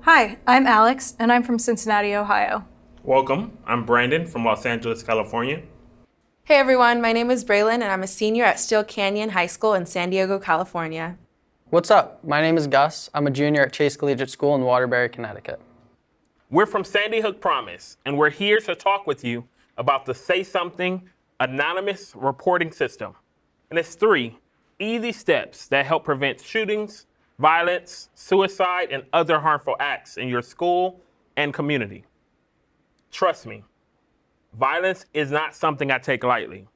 Hi, I'm Alex, and I'm from Cincinnati, Ohio. Welcome. I'm Brandon from Los Angeles, California. Hey everyone, my name is Braylon and I'm a senior at Steele Canyon High School in San Diego, California. What's up? My name is Gus. I'm a junior at Chase Collegiate School in Waterbury, Connecticut. We're from Sandy Hook Promise, and we're here to talk with you about the Say Something anonymous reporting system. And it's 3 easy steps that help prevent shootings, violence, suicide, and other harmful acts in your school and community. Trust me, violence is not something I take lightly.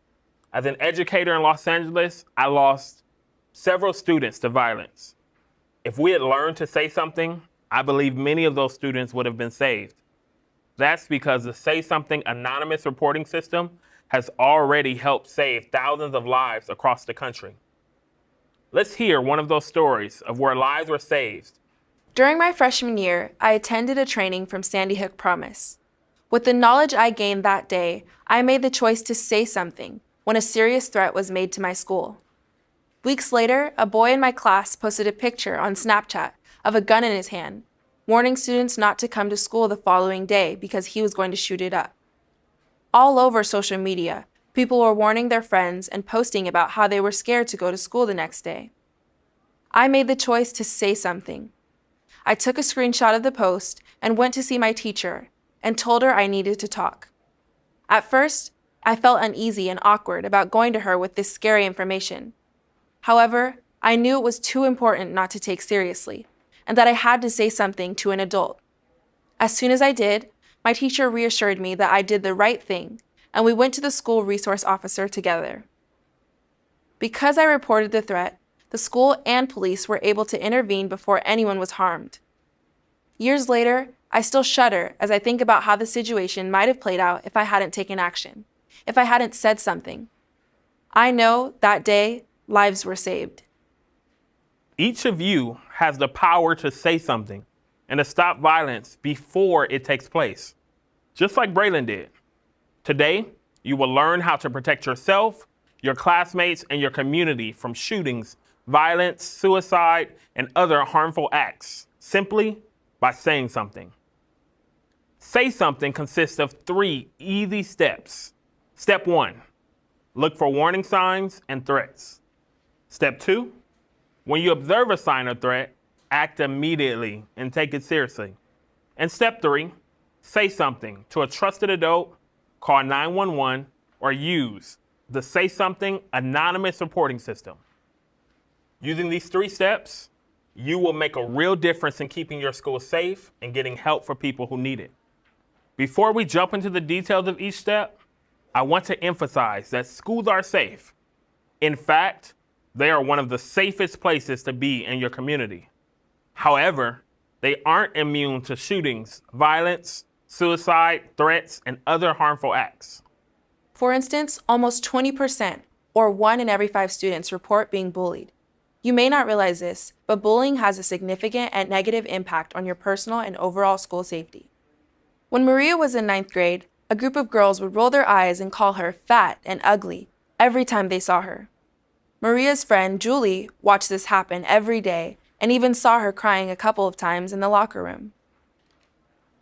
As an educator in Los Angeles, I lost several students to violence. If we had learned to say something, I believe many of those students would have been saved. That's because the Say Something anonymous reporting system has already helped save thousands of lives across the country. Let's hear one of those stories of where lives were saved. During my freshman year, I attended a training from Sandy Hook Promise. With the knowledge I gained that day, I made the choice to say something when a serious threat was made to my school. Weeks later, a boy in my class posted a picture on Snapchat of a gun in his hand, warning students not to come to school the following day because he was going to shoot it up. All over social media, people were warning their friends and posting about how they were scared to go to school the next day. I made the choice to say something. I took a screenshot of the post and went to see my teacher and told her I needed to talk. At first, I felt uneasy and awkward about going to her with this scary information. However, I knew it was too important not to take seriously, and that I had to say something to an adult. As soon as I did, my teacher reassured me that I did the right thing, and we went to the school resource officer together. Because I reported the threat, the school and police were able to intervene before anyone was harmed. Years later, I still shudder as I think about how the situation might have played out if I hadn't taken action, if I hadn't said something. I know that day, lives were saved. Each of you has the power to say something and to stop violence before it takes place, just like Braylon did. Today, you will learn how to protect yourself, your classmates, and your community from shootings, violence, suicide, and other harmful acts, simply by saying something. Say Something consists of 3 easy steps. Step 1, look for warning signs and threats. Step 2, when you observe a sign or threat, act immediately and take it seriously. And step 3, say something to a trusted adult, call 911, or use the Say Something anonymous reporting system. Using these 3 steps, you will make a real difference in keeping your school safe and getting help for people who need it. Before we jump into the details of each step, I want to emphasize that schools are safe. In fact, they are one of the safest places to be in your community. However, they aren't immune to shootings, violence, suicide, threats, and other harmful acts. For instance, almost 20%, or 1 in every 5 students, report being bullied. You may not realize this, but bullying has a significant and negative impact on your personal and overall school safety. When Maria was in 9th grade, a group of girls would roll their eyes and call her fat and ugly every time they saw her. Maria's friend, Julie, watched this happen every day and even saw her crying a couple of times in the locker room.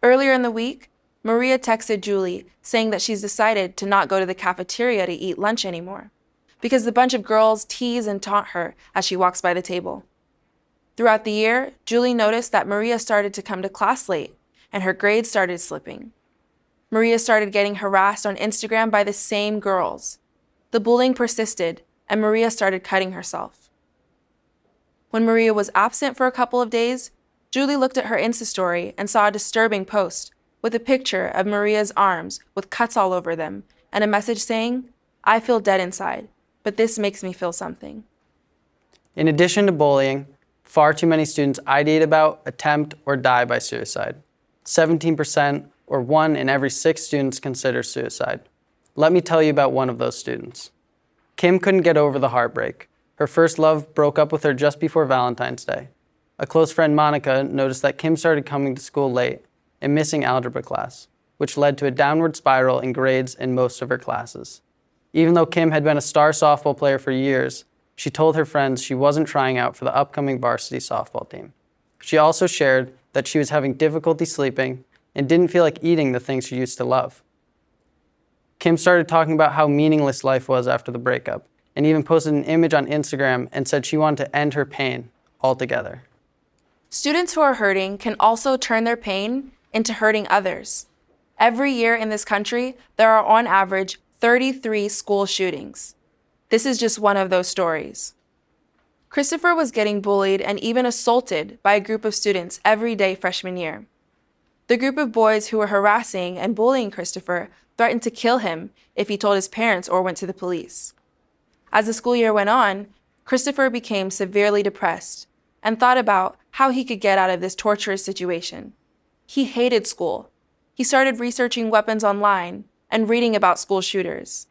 Earlier in the week, Maria texted Julie saying that she's decided to not go to the cafeteria to eat lunch anymore because the bunch of girls tease and taunt her as she walks by the table. Throughout the year, Julie noticed that Maria started to come to class late and her grades started slipping. Maria started getting harassed on Instagram by the same girls. The bullying persisted, and Maria started cutting herself. When Maria was absent for a couple of days, Julie looked at her Insta story and saw a disturbing post with a picture of Maria's arms with cuts all over them and a message saying, "I feel dead inside, but this makes me feel something." In addition to bullying, far too many students ideate about, attempt, or die by suicide. 17%, or 1 in every 6 students, consider suicide. Let me tell you about one of those students. Kim couldn't get over the heartbreak. Her first love broke up with her just before Valentine's Day. A close friend, Monica, noticed that Kim started coming to school late and missing algebra class, which led to a downward spiral in grades in most of her classes. Even though Kim had been a star softball player for years, she told her friends she wasn't trying out for the upcoming varsity softball team. She also shared that she was having difficulty sleeping and didn't feel like eating the things she used to love. Kim started talking about how meaningless life was after the breakup, and even posted an image on Instagram and said she wanted to end her pain altogether. Students who are hurting can also turn their pain into hurting others. Every year in this country, there are on average 33 school shootings. This is just one of those stories. Christopher was getting bullied and even assaulted by a group of students every day freshman year. The group of boys who were harassing and bullying Christopher threatened to kill him if he told his parents or went to the police. As the school year went on, Christopher became severely depressed and thought about how he could get out of this torturous situation. He hated school. He started researching weapons online and reading about school shooters.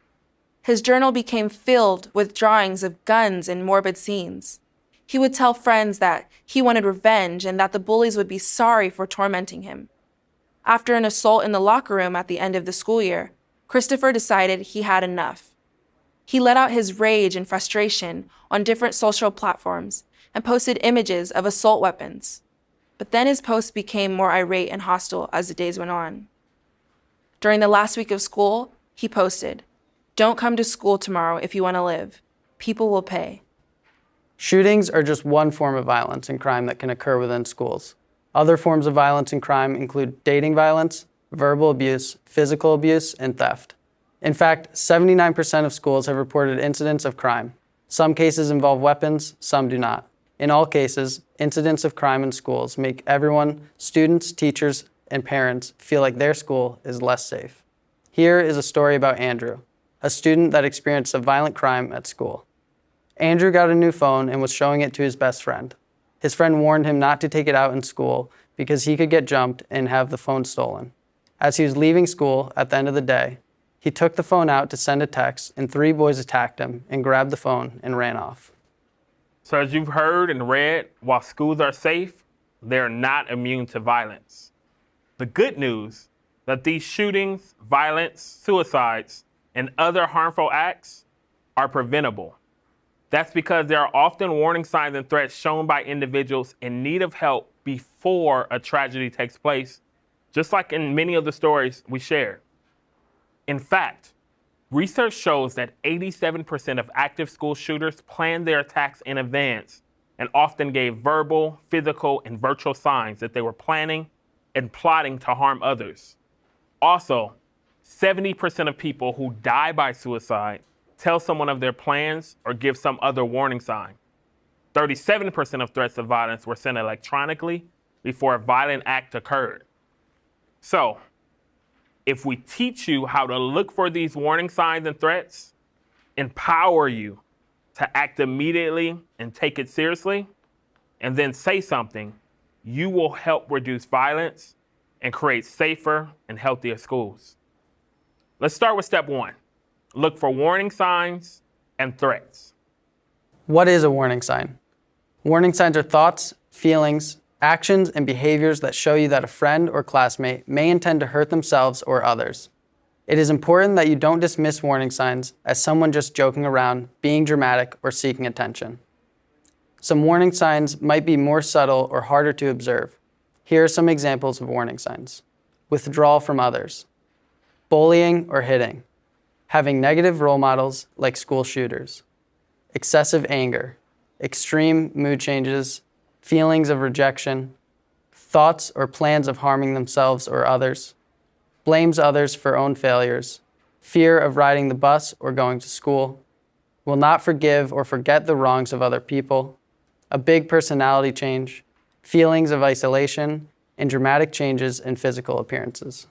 His journal became filled with drawings of guns and morbid scenes. He would tell friends that he wanted revenge and that the bullies would be sorry for tormenting him. After an assault in the locker room at the end of the school year, Christopher decided he had enough. He let out his rage and frustration on different social platforms and posted images of assault weapons. But then his posts became more irate and hostile as the days went on. During the last week of school, he posted, "Don't come to school tomorrow if you want to live. People will pay." Shootings are just one form of violence and crime that can occur within schools. Other forms of violence and crime include dating violence, verbal abuse, physical abuse, and theft. In fact, 79% of schools have reported incidents of crime. Some cases involve weapons, some do not. In all cases, incidents of crime in schools make everyone, students, teachers, and parents, feel like their school is less safe. Here is a story about Andrew, a student that experienced a violent crime at school. Andrew got a new phone and was showing it to his best friend. His friend warned him not to take it out in school because he could get jumped and have the phone stolen. As he was leaving school at the end of the day, he took the phone out to send a text, and 3 boys attacked him and grabbed the phone and ran off. So as you've heard and read, while schools are safe, they're not immune to violence. The good news that these shootings, violence, suicides, and other harmful acts are preventable. That's because there are often warning signs and threats shown by individuals in need of help before a tragedy takes place, just like in many of the stories we shared. In fact, research shows that 87% of active school shooters planned their attacks in advance and often gave verbal, physical, and virtual signs that they were planning and plotting to harm others. Also, 70% of people who die by suicide tell someone of their plans or give some other warning sign. 37% of threats of violence were sent electronically before a violent act occurred. So, if we teach you how to look for these warning signs and threats, empower you to act immediately and take it seriously, and then say something, you will help reduce violence and create safer and healthier schools. Let's start with step 1. Look for warning signs and threats. What is a warning sign? Warning signs are thoughts, feelings, actions, and behaviors that show you that a friend or classmate may intend to hurt themselves or others. It is important that you don't dismiss warning signs as someone just joking around, being dramatic, or seeking attention. Some warning signs might be more subtle or harder to observe. Here are some examples of warning signs. Withdrawal from others, bullying or hitting, having negative role models like school shooters, excessive anger, extreme mood changes, feelings of rejection, thoughts or plans of harming themselves or others, blames others for own failures, fear of riding the bus or going to school, will not forgive or forget the wrongs of other people, a big personality change, feelings of isolation, and dramatic changes in physical appearances.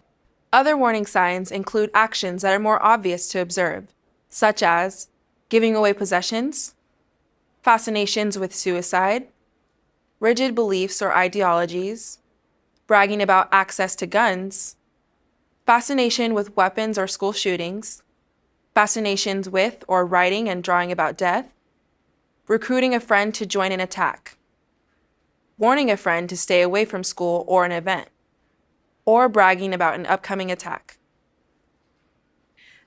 Other warning signs include actions that are more obvious to observe, such as giving away possessions, fascinations with suicide, rigid beliefs or ideologies, bragging about access to guns, fascination with weapons or school shootings, fascinations with or writing and drawing about death, recruiting a friend to join an attack, warning a friend to stay away from school or an event, or bragging about an upcoming attack.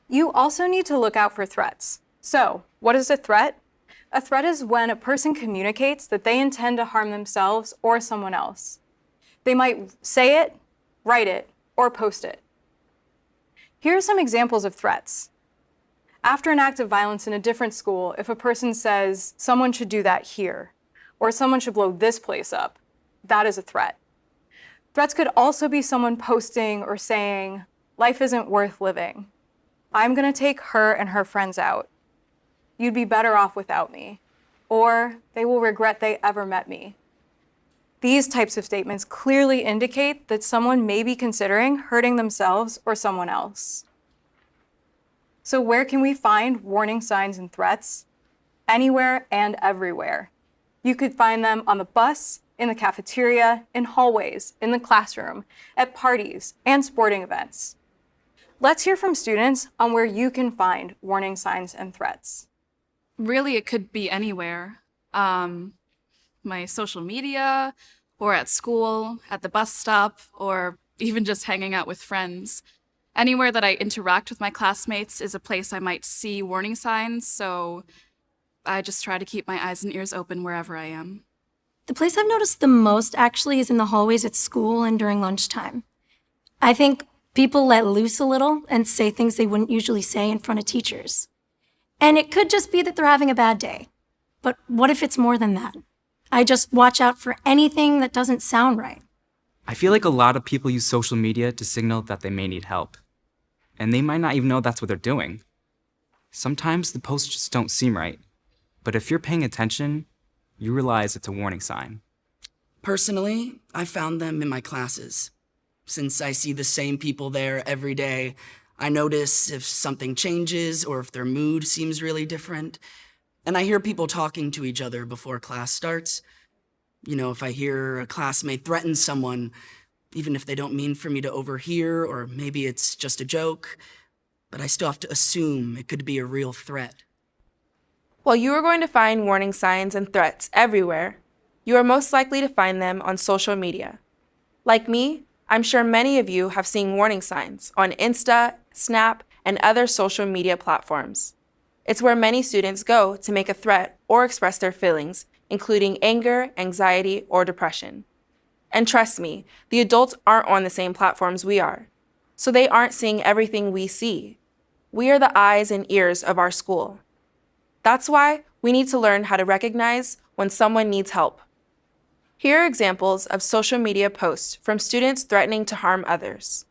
You also need to look out for threats. So, what is a threat? A threat is when a person communicates that they intend to harm themselves or someone else. They might say it, write it, or post it. Here are some examples of threats. After an act of violence in a different school, if a person says, someone should do that here, or someone should blow this place up, that is a threat. Threats could also be someone posting or saying, life isn't worth living. I'm gonna take her and her friends out. You'd be better off without me. Or they will regret they ever met me. These types of statements clearly indicate that someone may be considering hurting themselves or someone else. So where can we find warning signs and threats? Anywhere and everywhere. You could find them on the bus, in the cafeteria, in hallways, in the classroom, at parties, and sporting events. Let's hear from students on where you can find warning signs and threats. Really, it could be anywhere. My social media, or at school, at the bus stop, or even just hanging out with friends. Anywhere that I interact with my classmates is a place I might see warning signs, so I just try to keep my eyes and ears open wherever I am. The place I've noticed the most actually is in the hallways at school and during lunchtime. I think people let loose a little and say things they wouldn't usually say in front of teachers. And it could just be that they're having a bad day. But what if it's more than that? I just watch out for anything that doesn't sound right. I feel like a lot of people use social media to signal that they may need help. And they might not even know that's what they're doing. Sometimes the posts just don't seem right. But if you're paying attention, you realize it's a warning sign. Personally, I found them in my classes. Since I see the same people there every day, I notice if something changes or if their mood seems really different. And I hear people talking to each other before class starts. You know, if I hear a classmate threaten someone, even if they don't mean for me to overhear, or maybe it's just a joke, but I still have to assume it could be a real threat. While you are going to find warning signs and threats everywhere, you are most likely to find them on social media. Like me, I'm sure many of you have seen warning signs on Insta, Snap, and other social media platforms. It's where many students go to make a threat or express their feelings, including anger, anxiety, or depression. And trust me, the adults aren't on the same platforms we are, so they aren't seeing everything we see. We are the eyes and ears of our school. That's why we need to learn how to recognize when someone needs help. Here are examples of social media posts from students threatening to harm others.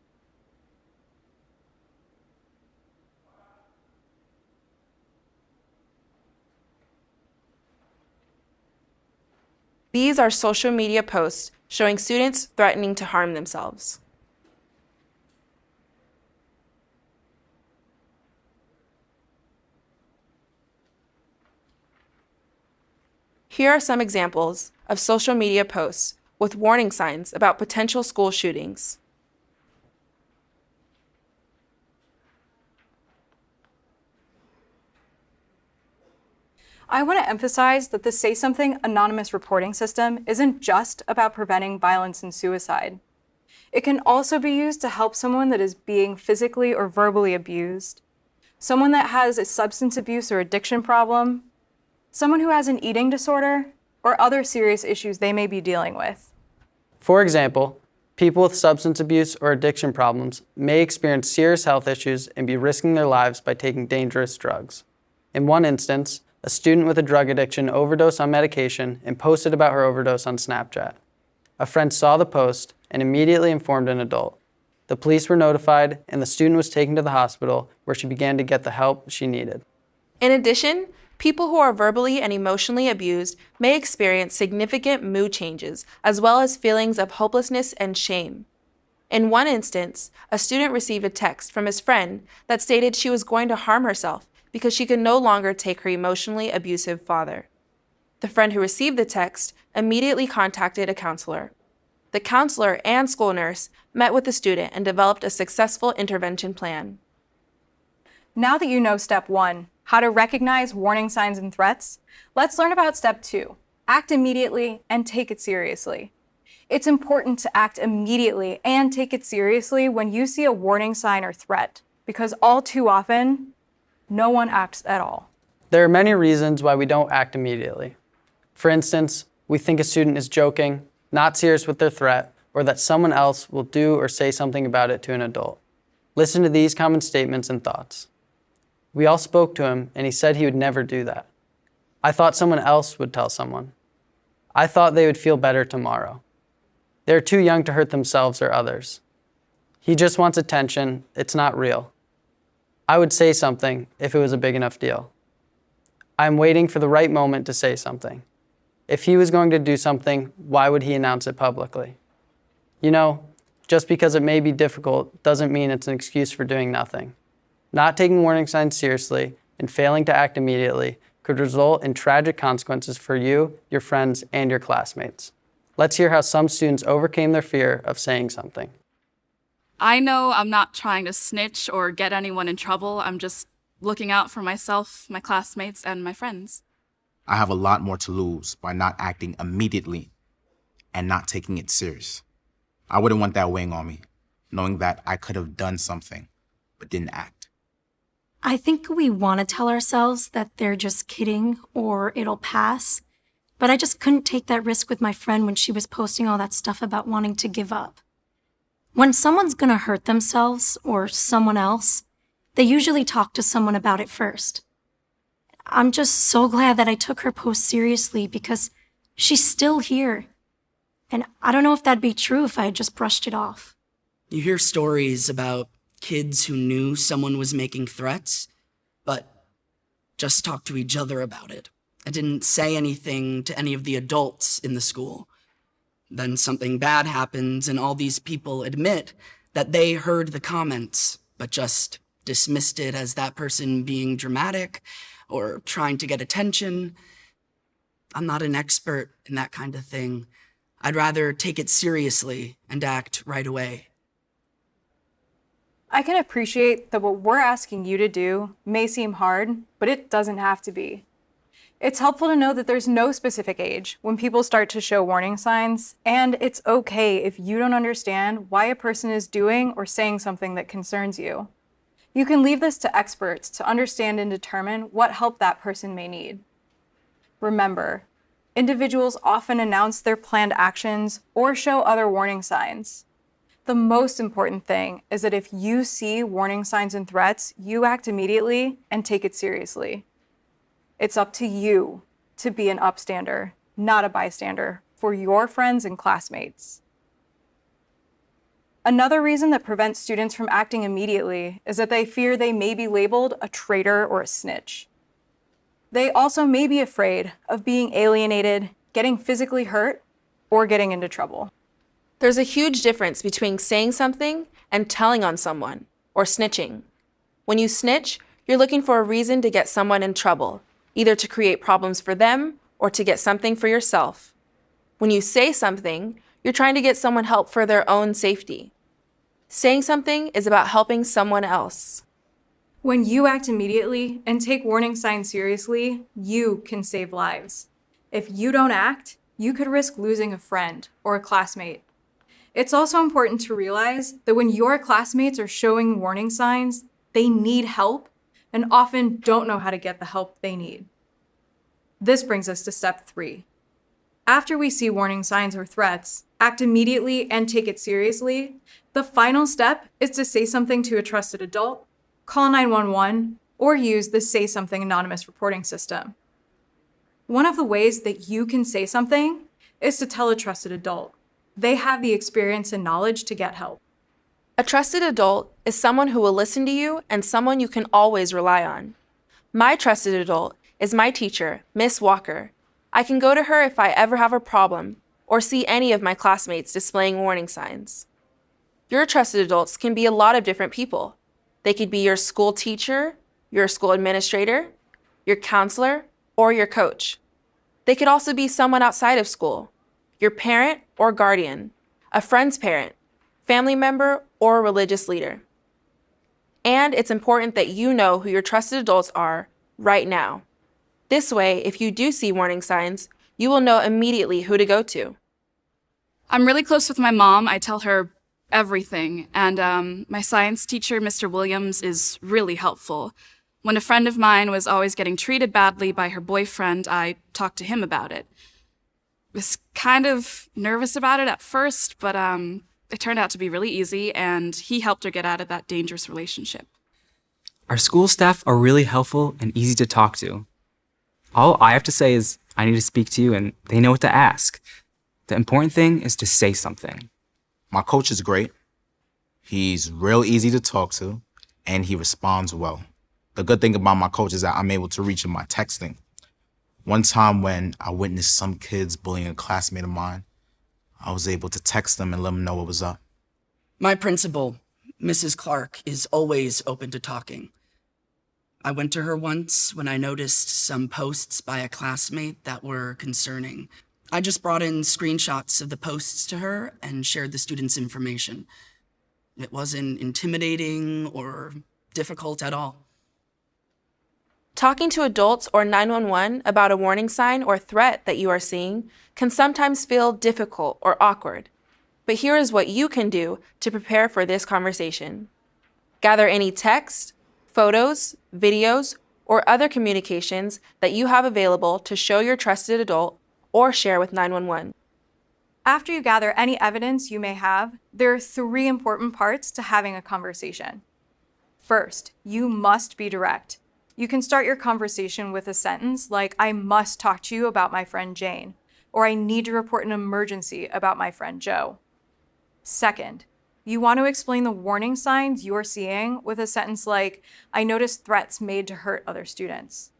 These are social media posts showing students threatening to harm themselves. Here are some examples of social media posts with warning signs about potential school shootings. I want to emphasize that the Say Something anonymous reporting system isn't just about preventing violence and suicide. It can also be used to help someone that is being physically or verbally abused, someone that has a substance abuse or addiction problem, someone who has an eating disorder, or other serious issues they may be dealing with. For example, people with substance abuse or addiction problems may experience serious health issues and be risking their lives by taking dangerous drugs. In one instance, a student with a drug addiction overdosed on medication and posted about her overdose on Snapchat. A friend saw the post and immediately informed an adult. The police were notified and the student was taken to the hospital where she began to get the help she needed. In addition, people who are verbally and emotionally abused may experience significant mood changes as well as feelings of hopelessness and shame. In one instance, a student received a text from his friend that stated she was going to harm herself because she could no longer take her emotionally abusive father. The friend who received the text immediately contacted a counselor. The counselor and school nurse met with the student and developed a successful intervention plan. Now that you know step 1, how to recognize warning signs and threats, let's learn about step 2, act immediately and take it seriously. It's important to act immediately and take it seriously when you see a warning sign or threat, because all too often, no one acts at all. There are many reasons why we don't act immediately. For instance, we think a student is joking, not serious with their threat, or that someone else will do or say something about it to an adult. Listen to these common statements and thoughts. We all spoke to him, and he said he would never do that. I thought someone else would tell someone. I thought they would feel better tomorrow. They're too young to hurt themselves or others. He just wants attention. It's not real. I would say something if it was a big enough deal. I'm waiting for the right moment to say something. If he was going to do something, why would he announce it publicly? You know, just because it may be difficult doesn't mean it's an excuse for doing nothing. Not taking warning signs seriously and failing to act immediately could result in tragic consequences for you, your friends, and your classmates. Let's hear how some students overcame their fear of saying something. I know I'm not trying to snitch or get anyone in trouble. I'm just looking out for myself, my classmates, and my friends. I have a lot more to lose by not acting immediately and not taking it serious. I wouldn't want that weighing on me, knowing that I could have done something, but didn't act. I think we want to tell ourselves that they're just kidding or it'll pass, but I just couldn't take that risk with my friend when she was posting all that stuff about wanting to give up. When someone's gonna hurt themselves or someone else, they usually talk to someone about it first. I'm just so glad that I took her post seriously because she's still here. And I don't know if that'd be true if I had just brushed it off. You hear stories about kids who knew someone was making threats, but just talked to each other about it. I didn't say anything to any of the adults in the school. Then something bad happens and all these people admit that they heard the comments, but just dismissed it as that person being dramatic or trying to get attention. I'm not an expert in that kind of thing. I'd rather take it seriously and act right away. I can appreciate that what we're asking you to do may seem hard, but it doesn't have to be. It's helpful to know that there's no specific age when people start to show warning signs, and it's okay if you don't understand why a person is doing or saying something that concerns you. You can leave this to experts to understand and determine what help that person may need. Remember, individuals often announce their planned actions or show other warning signs. The most important thing is that if you see warning signs and threats, you act immediately and take it seriously. It's up to you to be an upstander, not a bystander, for your friends and classmates. Another reason that prevents students from acting immediately is that they fear they may be labeled a traitor or a snitch. They also may be afraid of being alienated, getting physically hurt, or getting into trouble. There's a huge difference between saying something and telling on someone, or snitching. When you snitch, you're looking for a reason to get someone in trouble, either to create problems for them or to get something for yourself. When you say something, you're trying to get someone help for their own safety. Saying something is about helping someone else. When you act immediately and take warning signs seriously, you can save lives. If you don't act, you could risk losing a friend or a classmate. It's also important to realize that when your classmates are showing warning signs, they need help and often don't know how to get the help they need. This brings us to step 3. After we see warning signs or threats, act immediately and take it seriously. The final step is to say something to a trusted adult, call 911, or use the Say Something anonymous reporting system. One of the ways that you can say something is to tell a trusted adult. They have the experience and knowledge to get help. A trusted adult is someone who will listen to you and someone you can always rely on. My trusted adult is my teacher, Miss Walker. I can go to her if I ever have a problem or see any of my classmates displaying warning signs. Your trusted adults can be a lot of different people. They could be your school teacher, your school administrator, your counselor, or your coach. They could also be someone outside of school, your parent or guardian, a friend's parent, family member, or a religious leader. And it's important that you know who your trusted adults are right now. This way, if you do see warning signs, you will know immediately who to go to. I'm really close with my mom. I tell her everything. And my science teacher, Mr. Williams, is really helpful. When a friend of mine was always getting treated badly by her boyfriend, I talked to him about it. was kind of nervous about it at first, but it turned out to be really easy, and he helped her get out of that dangerous relationship. Our school staff are really helpful and easy to talk to. All I have to say is, I need to speak to you, and they know what to ask. The important thing is to say something. My coach is great. He's real easy to talk to, and he responds well. The good thing about my coach is that I'm able to reach him by texting. One time when I witnessed some kids bullying a classmate of mine, I was able to text them and let them know what was up. My principal, Mrs. Clark, is always open to talking. I went to her once when I noticed some posts by a classmate that were concerning. I just brought in screenshots of the posts to her and shared the student's information. It wasn't intimidating or difficult at all. Talking to adults or 911 about a warning sign or threat that you are seeing can sometimes feel difficult or awkward. But here is what you can do to prepare for this conversation. Gather any text, photos, videos, or other communications that you have available to show your trusted adult or share with 911. After you gather any evidence you may have, there are 3 important parts to having a conversation. First, you must be direct. You can start your conversation with a sentence like, I must talk to you about my friend Jane, or I need to report an emergency about my friend Joe. Second, you want to explain the warning signs you're seeing with a sentence like, I noticed threats made to hurt other students.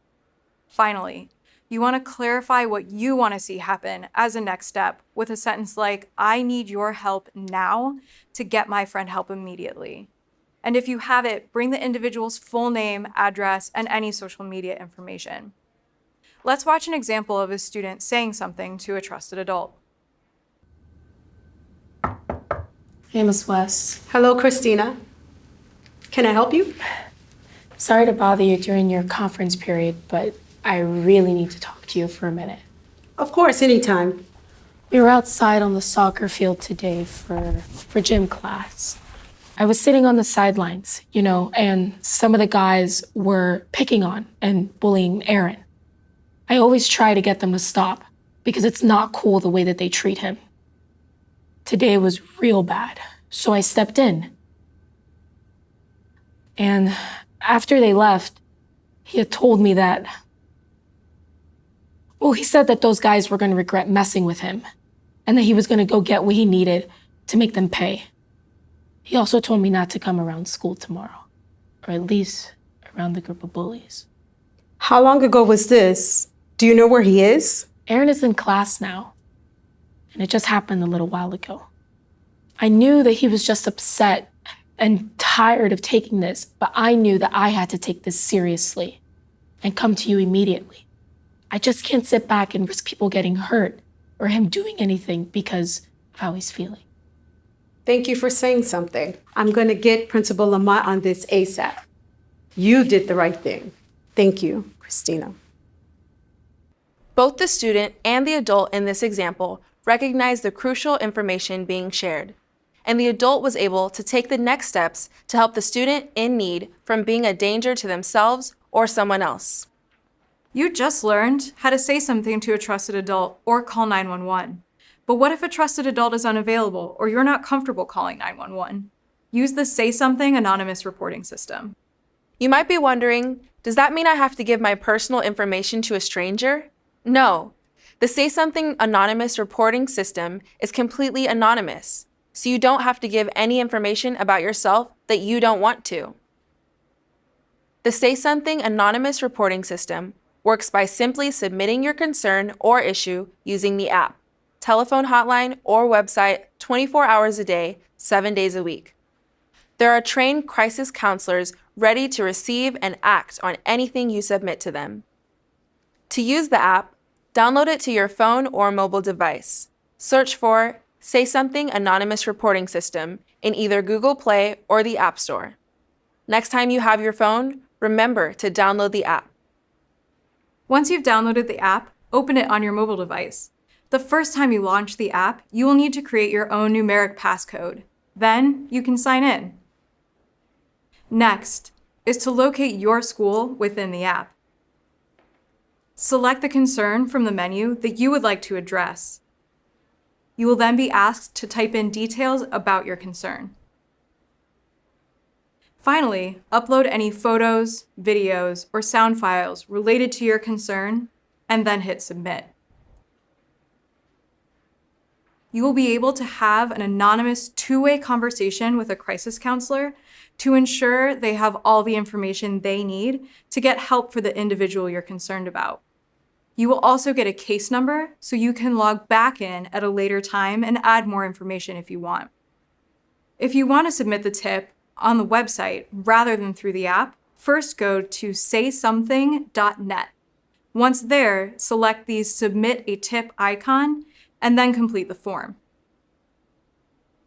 Finally, you want to clarify what you want to see happen as a next step with a sentence like, I need your help now to get my friend help immediately. And if you have it, bring the individual's full name, address, and any social media information. Let's watch an example of a student saying something to a trusted adult. Hey, Miss West. Hello, Christina. Can I help you? Sorry to bother you during your conference period, but I really need to talk to you for a minute. Of course, anytime. We were outside on the soccer field today for gym class. I was sitting on the sidelines, and some of the guys were picking on and bullying Aaron. I always try to get them to stop because it's not cool the way that they treat him. Today was real bad, so I stepped in. And after they left, he had told me that, he said that those guys were going to regret messing with him and that he was going to go get what he needed to make them pay. He also told me not to come around school tomorrow, or at least around the group of bullies. How long ago was this? Do you know where he is? Aaron is in class now, and it just happened a little while ago. I knew that he was just upset and tired of taking this, but I knew that I had to take this seriously and come to you immediately. I just can't sit back and risk people getting hurt or him doing anything because of how he's feeling. Thank you for saying something. I'm going to get Principal Lamont on this ASAP. You did the right thing. Thank you, Christina. Both the student and the adult in this example recognized the crucial information being shared, and the adult was able to take the next steps to help the student in need from being a danger to themselves or someone else. You just learned how to say something to a trusted adult or call 911. But what if a trusted adult is unavailable or you're not comfortable calling 911? Use the Say Something anonymous reporting system. You might be wondering, does that mean I have to give my personal information to a stranger? No. The Say Something anonymous reporting system is completely anonymous, so you don't have to give any information about yourself that you don't want to. The Say Something anonymous reporting system works by simply submitting your concern or issue using the app, telephone hotline, or website 24 hours a day, 7 days a week. There are trained crisis counselors ready to receive and act on anything you submit to them. To use the app, download it to your phone or mobile device. Search for Say Something Anonymous Reporting System in either Google Play or the App Store. Next time you have your phone, remember to download the app. Once you've downloaded the app, open it on your mobile device. The first time you launch the app, you will need to create your own numeric passcode. Then you can sign in. Next is to locate your school within the app. Select the concern from the menu that you would like to address. You will then be asked to type in details about your concern. Finally, upload any photos, videos, or sound files related to your concern, and then hit submit. You will be able to have an anonymous two-way conversation with a crisis counselor to ensure they have all the information they need to get help for the individual you're concerned about. You will also get a case number so you can log back in at a later time and add more information if you want. If you want to submit the tip on the website rather than through the app, first go to saysomething.net. Once there, select the Submit a Tip icon and then complete the form.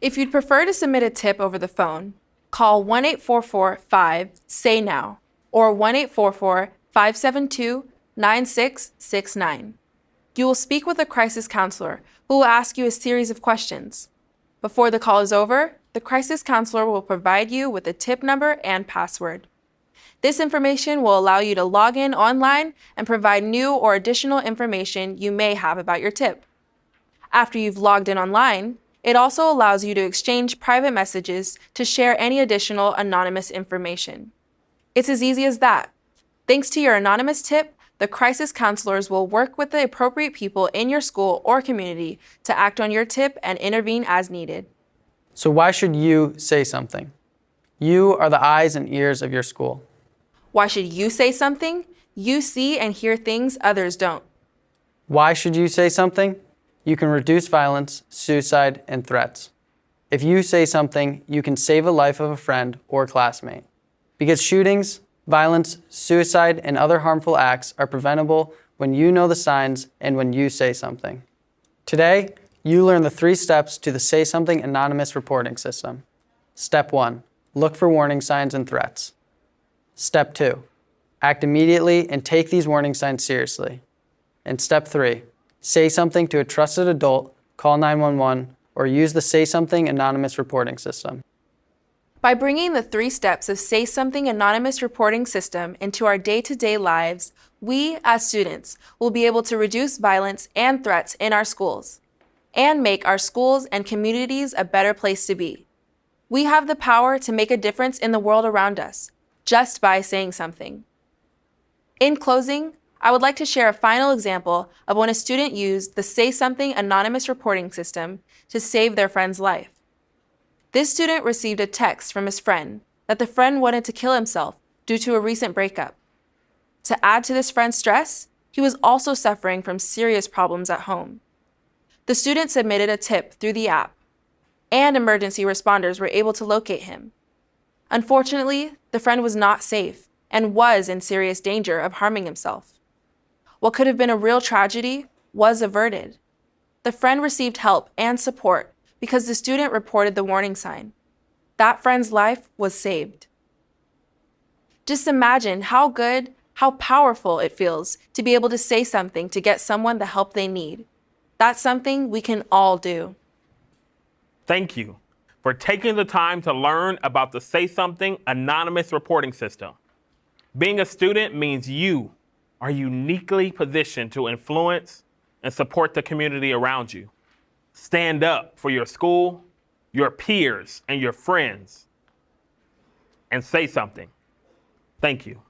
If you'd prefer to submit a tip over the phone, call 1-844-5-SAY-NOW or 1-844-572-9669. You will speak with a crisis counselor who will ask you a series of questions. Before the call is over, the crisis counselor will provide you with a tip number and password. This information will allow you to log in online and provide new or additional information you may have about your tip. After you've logged in online, it also allows you to exchange private messages to share any additional anonymous information. It's as easy as that. Thanks to your anonymous tip, the crisis counselors will work with the appropriate people in your school or community to act on your tip and intervene as needed. So why should you say something? You are the eyes and ears of your school. Why should you say something? You see and hear things others don't. Why should you say something? You can reduce violence, suicide, and threats. If you say something, you can save a life of a friend or classmate. Because shootings, violence, suicide, and other harmful acts are preventable when you know the signs and when you say something. Today, you learn the 3 steps to the Say Something Anonymous reporting system. Step 1, look for warning signs and threats. Step 2, act immediately and take these warning signs seriously. And step 3, say something to a trusted adult, call 911, or use the Say Something Anonymous reporting system. By bringing the 3 steps of Say Something Anonymous reporting system into our day-to-day lives, we, as students, will be able to reduce violence and threats in our schools and make our schools and communities a better place to be. We have the power to make a difference in the world around us just by saying something. In closing, I would like to share a final example of when a student used the Say Something Anonymous reporting system to save their friend's life. This student received a text from his friend that the friend wanted to kill himself due to a recent breakup. To add to this friend's stress, he was also suffering from serious problems at home. The student submitted a tip through the app, and emergency responders were able to locate him. Unfortunately, the friend was not safe and was in serious danger of harming himself. What could have been a real tragedy was averted. The friend received help and support because the student reported the warning sign. That friend's life was saved. Just imagine how good, how powerful it feels to be able to say something to get someone the help they need. That's something we can all do. Thank you for taking the time to learn about the Say Something Anonymous reporting system. Being a student means you are uniquely positioned to influence and support the community around you. Stand up for your school, your peers, and your friends, and say something. Thank you.